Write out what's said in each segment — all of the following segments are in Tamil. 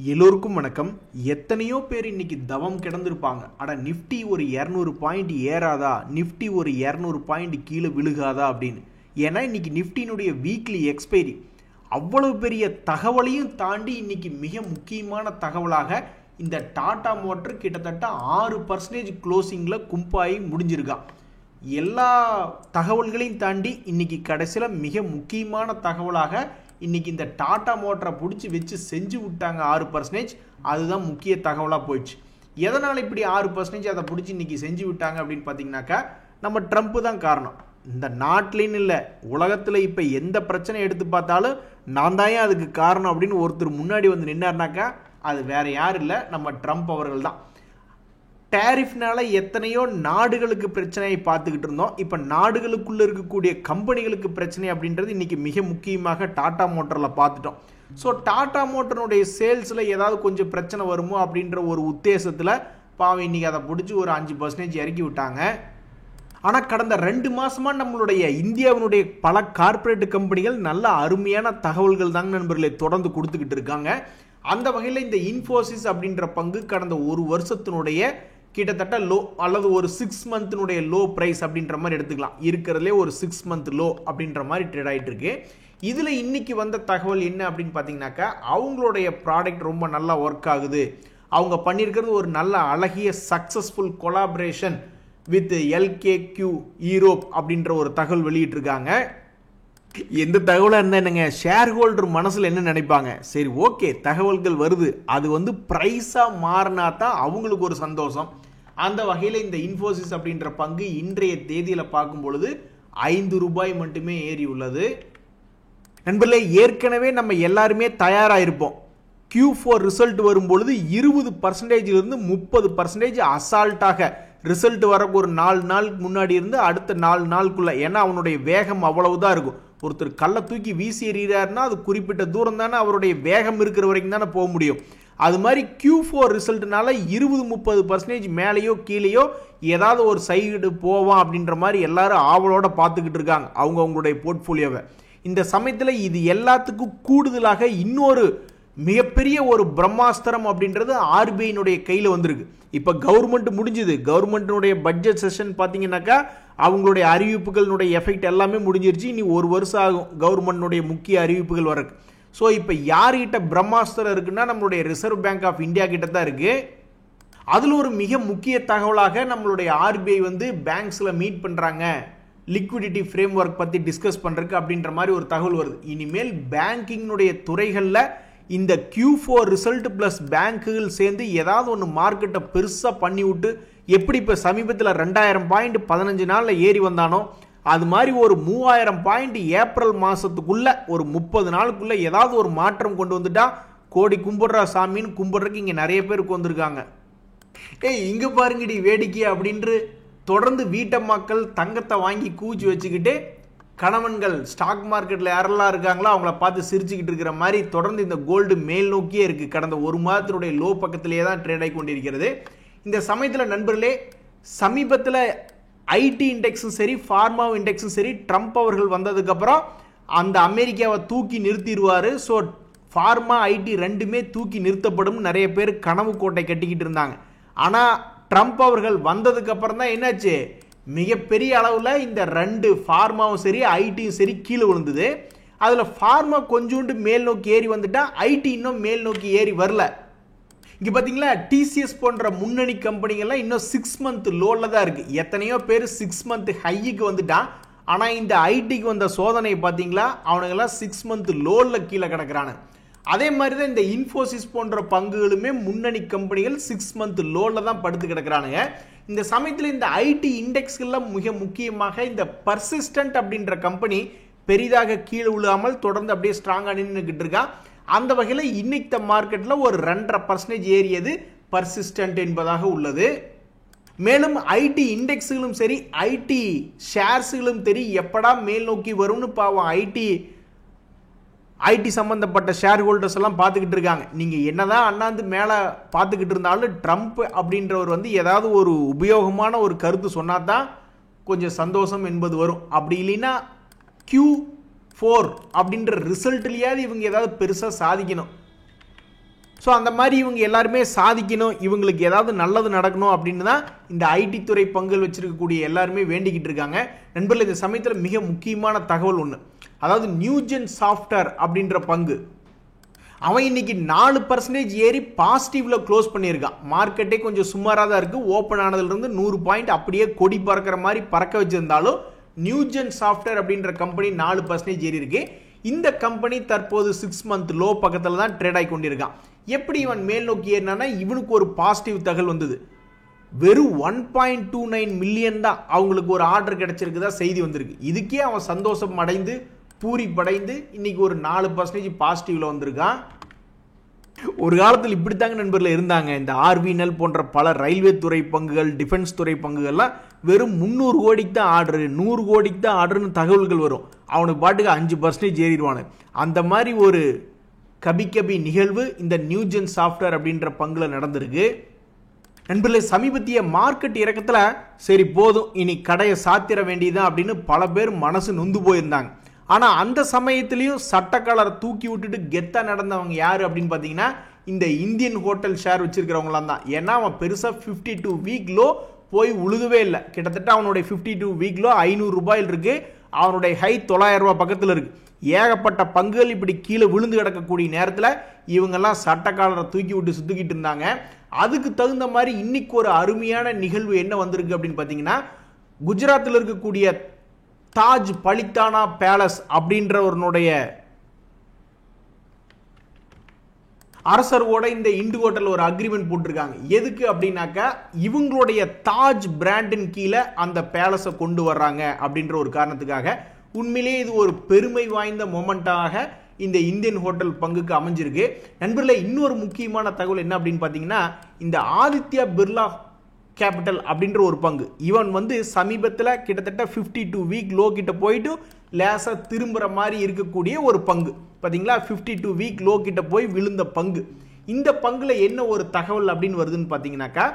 எல்லோருக்கும் வணக்கம். எத்தனையோ பேர் இன்னைக்கு தவம் கிடந்திருப்பாங்க. அட நிஃப்டி ஒரு 200 பாயிண்ட் ஏறாதா, நிஃப்டி ஒரு 200 பாயிண்ட் கீழே விழுகாதா அப்படின்னு. ஏன்னா இன்னைக்கு நிஃப்டியினுடைய வீக்லி எக்ஸ்பைரி. அவ்வளவு பெரிய தகவலையும் தாண்டி இன்னைக்கு மிக முக்கியமான தகவலாக இந்த டாடா மோட்டர் கிட்டத்தட்ட 6% க்ளோசிங்கில் கும்பாயி முடிஞ்சிருக்கான். எல்லா தகவல்களையும் தாண்டி இன்னைக்கு கடைசியில் மிக முக்கியமான தகவலாக இன்னைக்கு இந்த டாடா மோட்டரை பிடிச்சி வச்சு செஞ்சு விட்டாங்க 6%. அதுதான் முக்கிய தகவலாக போயிடுச்சு. எதனால் இப்படி 6% அதை பிடிச்சி இன்னைக்கு செஞ்சு விட்டாங்க அப்படின்னு பார்த்தீங்கன்னாக்கா, நம்ம ட்ரம்ப் தான் காரணம். இந்த நாட்டிலேன்னு இல்லை, உலகத்தில் இப்போ எந்த பிரச்சனை எடுத்து பார்த்தாலும் நான் தான் அதுக்கு காரணம் அப்படின்னு ஒருத்தர் முன்னாடி வந்து நின்னார்னாக்கா அது வேற யாரும் இல்லை, நம்ம ட்ரம்ப் அவர்கள் தான். டேரிஃப்னால எத்தனையோ நாடுகளுக்கு பிரச்சனையை பார்த்துக்கிட்டு இருந்தோம். இப்போ நாடுகளுக்குள்ள இருக்கக்கூடிய கம்பெனிகளுக்கு பிரச்சனை அப்படின்றது இன்னைக்கு மிக முக்கியமாக டாடா மோட்டரில் பார்த்துட்டோம். ஸோ டாடா மோட்டருடைய சேல்ஸில் ஏதாவது கொஞ்சம் பிரச்சனை வருமோ அப்படின்ற ஒரு உத்தேசத்தில் பாவம் இன்னைக்கு அதை பிடிச்சி ஒரு 5% இறக்கி விட்டாங்க. ஆனால் கடந்த 2 மாசமா நம்மளுடைய இந்தியாவினுடைய பல கார்பரேட் கம்பெனிகள் நல்ல அருமையான தகவல்கள் தாங்க நண்பர்களை தொடர்ந்து கொடுத்துக்கிட்டு இருக்காங்க. அந்த வகையில் இந்த இன்ஃபோசிஸ் அப்படின்ற பங்கு கடந்த ஒரு வருஷத்தினுடைய கிட்டத்தட்ட லோ அல்லது ஒரு 6 மந்த்தினுடைய லோ பிரைஸ் அப்படின்ற மாதிரி எடுத்துக்கலாம். இருக்கிறதுலே ஒரு 6 மந்த் லோ அப்படின்ற மாதிரி ட்ரேட் ஆகிட்டு இருக்கு. இதில் இன்னைக்கு வந்த தகவல் என்ன அப்படின்னு பார்த்தீங்கன்னாக்கா, அவங்களுடைய ப்ராடக்ட் ரொம்ப நல்லா ஒர்க் ஆகுது. அவங்க பண்ணியிருக்கிறது ஒரு நல்ல அழகிய successful collaboration with LKQ Europe அப்படின்ற ஒரு தகவல் வெளியிட்டிருக்காங்க. எந்த தகவலாக இருந்தால் என்னங்க, ஷேர் ஹோல்டர் மனசில் என்ன நினைப்பாங்க? சரி, ஓகே, தகவல்கள் வருது, அது ப்ரைஸாக மாறினா தான் அவங்களுக்கு ஒரு சந்தோஷம். அந்த வகையில் இந்த இன்ஃபோசிஸ் அப்படின்ற பங்கு இன்றைய தேதியில் பார்க்கும் பொழுது ₹5 மட்டுமே ஏறி உள்ளது. நண்பர்களே, ஏற்கனவே நம்ம எல்லாருமே தயாராக இருப்போம். Q4 ரிசல்ட் வரும்பொழுது 20%லிருந்து 30% அசால்ட்டாக ரிசல்ட் வர ஒரு 4 நாளுக்கு முன்னாடி இருந்து அடுத்த 4 நாளுக்குள்ள, ஏன்னா அவனுடைய வேகம் அவ்வளவுதான் இருக்கும். ஒருத்தர் கல்லை தூக்கி வீசி எறிகிறாருன்னா அது குறிப்பிட்ட தூரம் தானே, அவருடைய வேகம் இருக்கிற வரைக்கும் தானே போக முடியும். அது மாதிரி Q4 ரிசல்ட்னால 20-30% மேலேயோ கீழேயோ ஏதாவது ஒரு சைடு போவான் அப்படின்ற மாதிரி எல்லாரும் ஆவலோட பார்த்துக்கிட்டு இருக்காங்க அவங்களுடைய போர்ட்ஃபோலியோவை. இந்த சமயத்தில் இது எல்லாத்துக்கும் கூடுதலாக இன்னொரு மிகப்பெரிய ஒரு பிரம்மாஸ்திரம் அப்படின்றது RBIனுடைய கையில் வந்திருக்கு. இப்போ கவர்மெண்ட் முடிஞ்சுது. கவர்மெண்ட்டினுடைய பட்ஜெட் செஷன் பார்த்தீங்கன்னாக்கா அவங்களுடைய அறிவிப்புகளினுடைய எஃபெக்ட் எல்லாமே முடிஞ்சிருச்சு. இனி ஒரு வருஷம் ஆகும் கவர்மெண்ட்டினுடைய முக்கிய அறிவிப்புகள் வரக்கு. ஸோ இப்போ யார்கிட்ட பிரம்மாஸ்திரம் இருக்குன்னா நம்மளுடைய ரிசர்வ் பேங்க் ஆஃப் இந்தியா கிட்ட தான் இருக்கு. அதில் ஒரு மிக முக்கிய தகவலாக நம்மளுடைய RBI பேங்க்ஸில் மீட் பண்ணுறாங்க, லிக்விடிட்டி ஃப்ரேம் ஒர்க் பற்றி டிஸ்கஸ் பண்ணுறதுக்கு அப்படின்ற மாதிரி ஒரு தகவல் வருது. இனிமேல் பேங்கிங்னுடைய துறைகளில் இந்த Q4 ரிசல்ட் பிளஸ் பேங்குகள் சேர்ந்து ஏதாவது ஒன்று மார்க்கெட்டை பெருசாக பண்ணி விட்டு, எப்படி இப்போ சமீபத்தில் 2000 பாயிண்ட் 15 நாளில் ஏறி வந்தானோ அது மாதிரி ஒரு 3000 பாயிண்ட் ஏப்ரல் மாதத்துக்குள்ள ஒரு 30 நாளுக்குள்ள ஏதாவது ஒரு மாற்றம் கொண்டு வந்துட்டா கோடி கும்பிடுறா சாமின்னு கும்பிடுறதுக்கு இங்கே நிறைய பேருக்கு வந்திருக்காங்க. இங்கே பாருங்கடி வேடிக்கை அப்படின்று தொடர்ந்து வீட்டை மக்கள் தங்கத்தை வாங்கி கூச்சி வச்சுக்கிட்டு கணவன்கள் ஸ்டாக் மார்க்கெட்டில் யாரெல்லாம் இருக்காங்களோ அவங்கள பார்த்து சிரிச்சுக்கிட்டு இருக்கிற மாதிரி தொடர்ந்து இந்த கோல்டு மேல் நோக்கியே இருக்குது. கடந்த ஒரு மாதத்தினுடைய லோ பக்கத்திலேயே தான் ட்ரேட் ஆகி கொண்டிருக்கிறது. இந்த சமயத்தில் நண்பர்களே, சமீபத்தில் ஐடி இண்டெக்ஸும் சரி ஃபார்மா இண்டெக்ஸும் சரி ட்ரம்ப் அவர்கள் வந்ததுக்கப்புறம் அந்த அமெரிக்காவை தூக்கி நிறுத்திடுவார். ஸோ ஃபார்மா ஐடி ரெண்டுமே தூக்கி நிறுத்தப்படும் நிறைய பேர் கனவு கோட்டை கட்டிக்கிட்டு இருந்தாங்க. ஆனால் ட்ரம்ப் அவர்கள் வந்ததுக்கு அப்புறம் தான் என்னாச்சு, மிகப்பெரிய அளவில் இந்த 2 ஃபார்மாவும் சரி ஐடியும் சரி கீழே விழுந்தது. அதில் ஃபார்மா கொஞ்சோண்டு மேல் நோக்கி ஏறி வந்துட்டா, ஐடி இன்னும் மேல் நோக்கி ஏறி வரல. இங்கே பார்த்தீங்களா, TCS போன்ற முன்னணி கம்பெனிகள்லாம் இன்னும் 6 மந்த் லோவில் தான் இருக்குது. எத்தனையோ பேர் 6 மந்த் ஹைக்கு வந்துட்டான். ஆனால் இந்த ஐடிக்கு வந்த சோதனையை பார்த்தீங்களா, அவனுங்கெல்லாம் 6 மந்த் லோவில் கீழே கிடக்கிறானு. அதே மாதிரி தான் இந்த இன்ஃபோசிஸ் போன்ற பங்குகளுமே முன்னணி கம்பெனிகள் 6 மந்த் லோவில் தான் படுத்து கிடக்கிறானுங்க. இந்த சமயத்தில் இந்த ஐடி இண்டெக்ஸ்கள்லாம் மிக முக்கியமாக இந்த பர்சிஸ்டன்ட் அப்படின்ற கம்பெனி பெரிதாக கீழே விழாமல் தொடர்ந்து அப்படியே ஸ்ட்ராங்காக நின்றுக்கிட்டு இருக்கான். அந்த வகையில் இன்னைக்கு மார்க்கெட்டில் ஒரு 2.5% ஏறியது பர்சிஸ்டன்ட் என்பதாக உள்ளது. மேலும் ஐடி இண்டெக்ஸுகளும் சரி ஐடி ஷேர்ஸுகளும் சரி எப்படா மேல் நோக்கி வரும்னு பாவம் ஐடி சம்பந்தப்பட்ட ஷேர் ஹோல்டர்ஸ் எல்லாம் பார்த்துக்கிட்டு இருக்காங்க. நீங்கள் என்னதான் அண்ணாந்து மேலே பார்த்துக்கிட்டு இருந்தாலும் ட்ரம்ப் அப்படின்றவர் ஏதாவது ஒரு உபயோகமான ஒரு கருத்து சொன்னால் தான் கொஞ்சம் சந்தோஷம் என்பது வரும். அப்படி இல்லைன்னா Q4 அப்படின்ற ரிசல்ட்லையாவது இவங்க ஏதாவது பெருசாக சாதிக்கணும். ஸோ அந்த மாதிரி இவங்க எல்லாருமே சாதிக்கணும், இவங்களுக்கு ஏதாவது நல்லது நடக்கணும் அப்படின்னு தான் இந்த ஐடி துறை பங்குகள் வச்சிருக்கக்கூடிய எல்லாருமே வேண்டிக்கிட்டு இருக்காங்க. நண்பர்கள், இந்த சமயத்தில் மிக முக்கியமான தகவல் ஒன்று, அதாவது நியூஜென் சாஃப்ட்வேர் அப்படின்ற பங்கு அவன் இன்னைக்கு 4% ஏறி பாசிட்டிவ்ல க்ளோஸ் பண்ணியிருக்கான். மார்க்கெட்டே கொஞ்சம் சுமாராக தான் இருக்கு. ஓப்பன் ஆனதுலேருந்து 100 பாயிண்ட் அப்படியே கொடி பறக்கிற மாதிரி பறக்க வச்சிருந்தாலும் நியூஜென் சாஃப்ட்வேர் அப்படின்ற கம்பெனி 4% ஏறி இருக்கு. இந்த கம்பெனி தற்போது 6 மந்த் லோ பக்கத்தில் தான் ட்ரேட் ஆகி கொண்டிருக்கான். எப்படி இவன் மேல் நோக்கி ஏறினா, இவனுக்கு ஒரு பாசிட்டிவ் தகவல் வந்தது. வெறும் 1.29 மில்லியன் தான் அவங்களுக்கு ஒரு ஆர்டர் கிடைச்சிருக்குதா செய்தி வந்திருக்கு. இதுக்கே அவன் சந்தோஷம் அடைந்து பூரிப்படைந்து இன்னைக்கு ஒரு 4% பாசிட்டிவ்ல வந்திருக்கான். ஒரு காலத்தில் இப்படித்தாங்க நண்பர்கள் இருந்தாங்க. இந்த ஆர்விஎன்எல் போன்ற பல ரயில்வே துறை பங்குகள், டிஃபென்ஸ் துறை பங்குகள்லாம் வெறும் 300 கோடிக்கு தான் ஆர்டர், 100 கோடிக்கு தான் ஆர்டர்னு தகவல்கள் வரும். அவனுக்கு பாட்டுக்கு 5% ஏறிடுவானு. அந்த மாதிரி ஒரு கபி நிகழ்வு இந்த நியூஜென் சாஃப்ட்வேர் அப்படின்ற பங்குல நடந்திருக்கு. நண்பர்களே, சமீபத்திய மார்க்கெட் இறக்கத்தில் சரி போதும் இனி கடையை சாத்திர வேண்டியதான் அப்படின்னு பல பேர் மனசு நொந்து போயிருந்தாங்க. ஆனால் அந்த சமயத்திலையும் சட்டக்காலரை தூக்கி விட்டுட்டு கெத்தா நடந்தவங்க யாரு அப்படின்னு பார்த்தீங்கன்னா இந்த இந்தியன் ஹோட்டல் ஷேர் வச்சிருக்கிறவங்களாம் தான். ஏன்னா அவன் பெருசாக 52 வீக் லோ போய் உழுகவே இல்லை. கிட்டத்தட்ட அவனுடைய 52 வீக் லோ 500 ரூபாயில் இருக்கு. அவனுடைய ஹை 900 ரூபாய் பக்கத்தில் இருக்கு. ஏகப்பட்ட பங்குகள் இப்படி கீழே விழுந்து கிடக்கக்கூடிய நேரத்தில் இவங்கெல்லாம் சட்டக்காலரை தூக்கி விட்டு சுத்திக்கிட்டு இருந்தாங்க. அதுக்கு தகுந்த மாதிரி இன்னைக்கு ஒரு அருமையான நிகழ்வு என்ன வந்திருக்கு அப்படின்னு பார்த்தீங்கன்னா, குஜராத்தில் இருக்கக்கூடிய தாஜ் பலித்தானா பேலஸ் அப்படின்றவருடைய அரசரோட இந்த இண்டு ஹோட்டல் ஒரு அக்ரிமெண்ட் போட்டிருக்காங்க. எதுக்கு அப்படின்னாக்கா, இவங்களுடைய தாஜ் பிராண்டின் கீழே அந்த பேலஸை கொண்டு வர்றாங்க அப்படின்ற ஒரு காரணத்துக்காக. உண்மையிலேயே இது ஒரு பெருமை வாய்ந்த மொமெண்டாக இந்த இந்தியன் ஹோட்டல் பங்குக்கு அமைஞ்சிருக்கு. நண்பர்களே, இன்னொரு முக்கியமான தகவல் என்ன அப்படின்னு பார்த்தீங்கன்னா, இந்த ஆதித்யா பிர்லா கேபிட்டல் அப்படின்ற ஒரு பங்கு, இவன் சமீபத்தில் கிட்டத்தட்ட 52 வீக் லோ கிட்ட போயிட்டு லேசா திரும்புற மாதிரி இருக்கக்கூடிய ஒரு பங்கு. பாத்தீங்களா, 52 வீக் லோ கிட்ட போய் விழுந்த பங்கு. இந்த பங்குல என்ன ஒரு தகவல் அப்படின்னு வருதுன்னு பாத்தீங்கன்னாக்கா,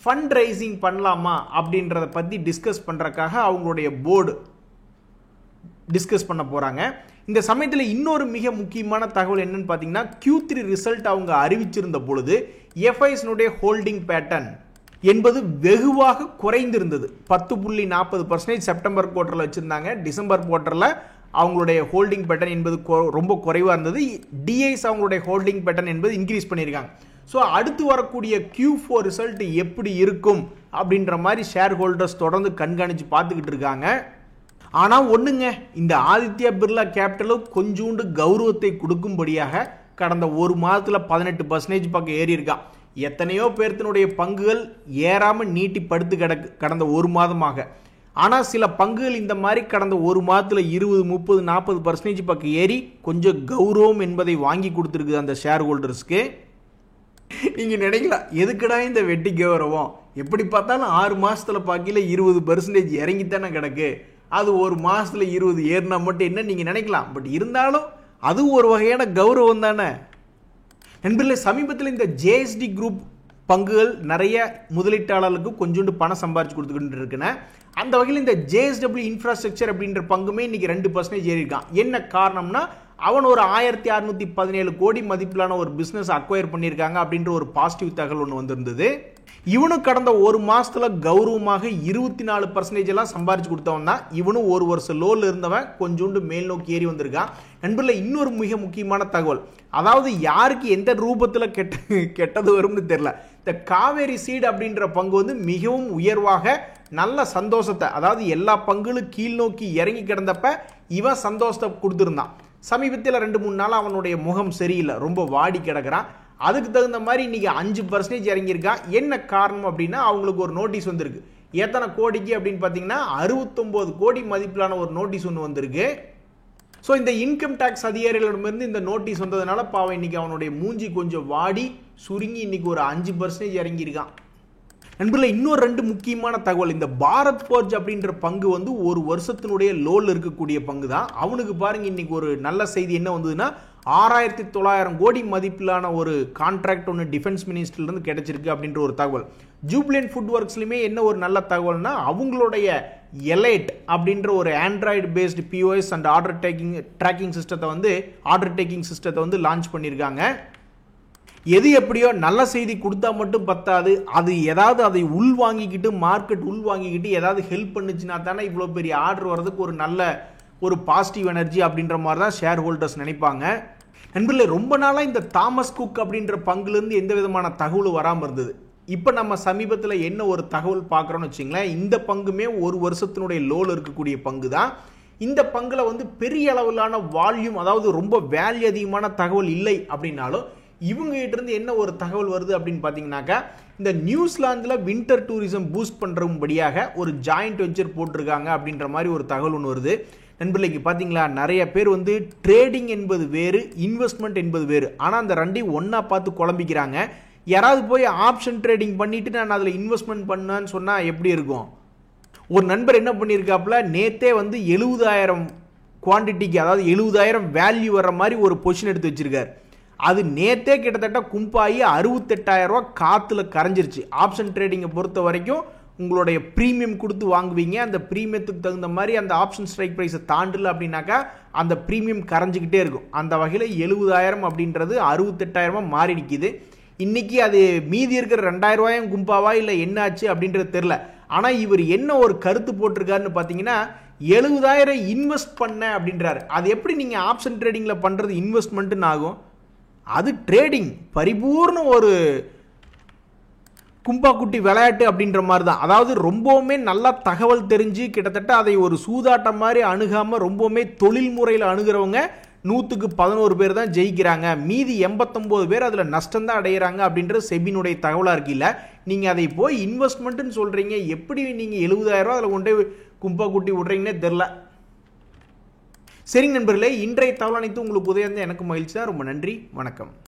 ஃபண்ட் ரைசிங் பண்ணலாமா அப்படின்றத பத்தி டிஸ்கஸ் பண்றதுக்காக அவங்களுடைய போர்டு டிஸ்கஸ் பண்ண போறாங்க. இந்த சமயத்தில் இன்னொரு மிக முக்கியமான தகவல் என்னன்னு பாத்தீங்கன்னா, Q3 ரிசல்ட் அவங்க அறிவிச்சிருந்த பொழுது FIs ஹோல்டிங் பேட்டர்ன் என்பது வெகுவாக குறைந்திருந்தது. 10.40% செப்டம்பர் குவார்டர்ல வச்சிருந்தாங்க. டிசம்பர் குவார்டர்ல அவங்களுடைய ஹோல்டிங் பேட்டர்ன் என்பது ரொம்ப குறைவா இருந்தது. டிஐஸ் அவங்களுடைய ஹோல்டிங் பேட்டர்ன் என்பது இன்க்ரீஸ் பண்ணியிருக்காங்க. ஸோ அடுத்து வரக்கூடிய Q4 ரிசல்ட் எப்படி இருக்கும் அப்படின்ற மாதிரி ஷேர் ஹோல்டர்ஸ் தொடர்ந்து கண்காணிச்சு பார்த்துக்கிட்டு இருக்காங்க. ஆனால் ஒண்ணுங்க, இந்த ஆதித்யா பிர்லா கேபிட்டலும் கொஞ்சோண்டு கௌரவத்தை கொடுக்கும்படியாக கடந்த ஒரு மாதத்தில் 18% பக்கம் ஏறி இருக்கான். எத்தனையோ பேர்த்தினுடைய பங்குகள் ஏறாம நீட்டி படுத்து கிடக்கு கடந்த ஒரு மாதமாக. ஆனால் சில பங்குகள் இந்த மாதிரி கடந்த ஒரு மாதத்தில் 20, 30, 40% பக்கம் ஏறி கொஞ்சம் கௌரவம் என்பதை வாங்கி கொடுத்துருக்கு அந்த ஷேர் ஹோல்டர்ஸ்க்கு. நீங்க நினைக்கலாம், எதுக்குடா இந்த வெட்டி கௌரவம்? எப்படி பார்த்தாலும் 6 மாசத்துல பாக்கில 20% இறங்கித்தானே கிடக்கு, அது ஒரு மாசத்துல 20 ஏறினா மட்டும் என்ன நீங்க நினைக்கலாம். பட் இருந்தாலும் அது ஒரு வகையான கௌரவம் தானே. நண்பர்களே, சமீபத்தில் இந்த JSD குரூப் பங்குகள் நிறைய முதலீட்டாளர்களுக்கு கொஞ்சோண்டு பணம் சம்பாரிச்சு கொடுத்துக்கிட்டு இருக்குன்னு. அந்த வகையில் இந்த JSW இன்ஃப்ராஸ்ட்ரக்சர் அப்படின்ற பங்குமே இன்னைக்கு 2% ஏறி இருக்கான். என்ன காரணம்னா, அவன் ஒரு 1617 கோடி மதிப்பிலான ஒரு பிசினஸ் அக்வயர் பண்ணியிருக்காங்க அப்படின்ற ஒரு பாசிட்டிவ் தகவல் ஒன்று வந்திருந்தது. இவனும் கடந்த ஒரு மாசத்துல கௌரவமாக 24% எல்லாம் சம்பாரிச்சு கொடுத்தவன் தான். இவனும் ஒரு வருஷம் லோல இருந்தவன் கொஞ்சோண்டு மேல் நோக்கி ஏறி வந்திருக்கான். நண்பர்களே, இன்னொரு மிக முக்கியமான தகவல், அதாவது யாருக்கு எந்த ரூபத்துல கெட்டது வரும்னு தெரியல. இந்த காவேரி சீட் அப்படின்ற பங்கு மிகவும் உயர்வாக நல்ல சந்தோஷத்தை, அதாவது எல்லா பங்குகளும் கீழ் நோக்கி இறங்கி கிடந்தப்ப இவன் சந்தோஷத்தை கொடுத்துருந்தான். சமீபத்தில் 2-3 நாள் அவனுடைய முகம் சரியில்லை, ரொம்ப வாடி கிடக்கிறான். அதுக்கு தகுந்த மாதிரி இன்னைக்கு 5% இறங்கியிருக்கான். என்ன காரணம் அப்படின்னா, அவங்களுக்கு ஒரு நோட்டீஸ் வந்திருக்கு. எத்தனை கோடிக்கு அப்படின்னு பார்த்தீங்கன்னா 69 கோடி மதிப்பிலான ஒரு நோட்டீஸ் ஒன்று வந்திருக்கு. ஸோ இந்த இன்கம் டேக்ஸ் அதிகாரிகளிடமிருந்து இந்த நோட்டீஸ் வந்ததுனால பாவம் இன்னைக்கு அவனுடைய மூஞ்சி கொஞ்சம் வாடி சுருங்கி இன்னைக்கு ஒரு 5% இறங்கியிருக்கான். நண்பர்களே, இன்னொரு 2 முக்கியமான தகவல். இந்த பாரத் ஃபோர்ஜ் அப்படின்ற பங்கு ஒரு வருஷத்தினுடைய லோல் இருக்கக்கூடிய பங்கு தான். அவனுக்கு பாருங்க இன்னைக்கு ஒரு நல்ல செய்தி என்ன வந்ததுன்னா, 6900 கோடி மதிப்பிலான ஒரு கான்ட்ராக்ட் ஒன்று டிஃபென்ஸ் மினிஸ்ட்ரியிலிருந்து கிடைச்சிருக்கு அப்படின்ற ஒரு தகவல். ஜூப்ளியன் ஃபுட் ஒர்க்ஸ்லையுமே என்ன ஒரு நல்ல தகவல்னா, அவங்களுடைய எலைட் அப்படின்ற ஒரு Android based POS and order taking சிஸ்டத்தை லான்ச் பண்ணியிருக்காங்க. எது எப்படியோ நல்ல செய்தி கொடுத்தா மட்டும் பத்தாது, அது ஏதாவது அதை உள் வாங்கிக்கிட்டு மார்க்கெட் உள் வாங்கிக்கிட்டு ஏதாவது ஹெல்ப் பண்ணுச்சுன்னா தானே இவ்வளோ பெரிய ஆர்டர் வர்றதுக்கு ஒரு நல்ல ஒரு பாசிட்டிவ் எனர்ஜி அப்படின்ற மாதிரி தான் ஷேர் ஹோல்டர்ஸ் நினைப்பாங்க. நண்பர்களே, ரொம்ப நாளாக இந்த தாமஸ் குக் அப்படின்ற பங்குலேருந்து எந்த விதமான தகவலும் வராமல் இருந்தது. இப்போ நம்ம சமீபத்தில் என்ன ஒரு தகவல் பார்க்குறோன்னு வச்சிங்களேன், இந்த பங்குமே ஒரு வருஷத்தினுடைய லோவில் இருக்கக்கூடிய பங்கு தான். இந்த பங்கில் வந்து பெரிய அளவிலான வால்யூம், அதாவது ரொம்ப வேல்யூ அதிகமான தகவல் இல்லை அப்படின்னாலும் இவங்க கிட்ட இருந்து என்ன ஒரு தகவல் வருது அப்படின்னு பார்த்தீங்கன்னாக்கா, இந்த நியூசிலாந்தில் வின்டர் டூரிசம் பூஸ்ட் பண்ணுறபடியாக ஒரு ஜாயிண்ட் வெஞ்சர் போட்டிருக்காங்க அப்படின்ற மாதிரி ஒரு தகவல் ஒன்று வருது. நண்பர்களுக்கு பார்த்தீங்களா, நிறைய பேர் வந்து ட்ரேடிங் என்பது வேறு, இன்வெஸ்ட்மெண்ட் என்பது வேறு. ஆனால் அந்த ரெண்டையும் ஒன்றா பார்த்து குழம்பிக்கிறாங்க. யாராவது போய் ஆப்ஷன் ட்ரேடிங் பண்ணிவிட்டு நான் அதில் இன்வெஸ்ட்மெண்ட் பண்ணேன்னு சொன்னால் எப்படி இருக்கும்? ஒரு நண்பர் என்ன பண்ணியிருக்காப்புல, நேத்தே வந்து 70,000 குவான்டிட்டிக்கு, அதாவது 70,000 வேல்யூ வர்ற மாதிரி ஒரு பொசிஷன் எடுத்து வச்சிருக்காரு. அது நேத்தே கிட்டத்தட்ட கும்பாயி 68,000 ரூபா காற்றுல கரைஞ்சிருச்சு. ஆப்ஷன் ட்ரேடிங்கை பொறுத்த வரைக்கும் உங்களுடைய ப்ரீமியம் கொடுத்து வாங்குவீங்க. அந்த ப்ரீமியத்துக்கு தகுந்த மாதிரி அந்த ஆப்ஷன் ஸ்ட்ரைக் ப்ரைஸை தாண்டல அப்படின்னாக்கா அந்த ப்ரீமியம் கரைஞ்சிக்கிட்டே இருக்கும். அந்த வகையில் 70,000 அப்படின்றது 68,000 மாறி நிற்கிது. இன்னைக்கு அது மீதி இருக்கிற 2,000 ரூபாயும் கும்பாவா இல்லை என்ன ஆச்சு அப்படின்றது தெரில. ஆனால் இவர் என்ன ஒரு கருத்து போட்டிருக்காருன்னு பார்த்தீங்கன்னா, 70,000 இன்வெஸ்ட் பண்ண அப்படின்றாரு. அது எப்படி நீங்கள் ஆப்ஷன் ட்ரேடிங்கில் பண்ணுறது இன்வெஸ்ட்மெண்ட்டுன்னு ஆகும்? அது ட்ரேடிங், பரிபூர்ண ஒரு கும்பா குட்டி விளையாட்டு அப்படின்ற மாதிரி தான். அதாவது ரொம்பவுமே நல்லா தகவல் தெரிஞ்சு கிட்டத்தட்ட அதை ஒரு சூதாட்டம் மாதிரி அணுகாமல் ரொம்பவுமே தொழில் முறையில் அணுகிறவங்க 100க்கு 11 பேர் தான் ஜெயிக்கிறாங்க. மீதி 89 பேர் அதில் நஷ்டம் தான் அடைகிறாங்க அப்படின்றது செபினுடைய தகவலாக இருக்குல்ல. நீங்கள் அதை போய் இன்வெஸ்ட்மெண்ட்டுன்னு சொல்கிறீங்க, எப்படி நீங்கள் 70,000 ரூபா அதில் கொண்டு கும்பா குட்டி விட்றீங்கன்னே தெரில. சரிங்க நண்பர்களே, இன்றைய தகவல் அனைத்து உங்களுக்கு உதவி இருந்தால் எனக்கு மகிழ்ச்சி தான். ரொம்ப நன்றி, வணக்கம்.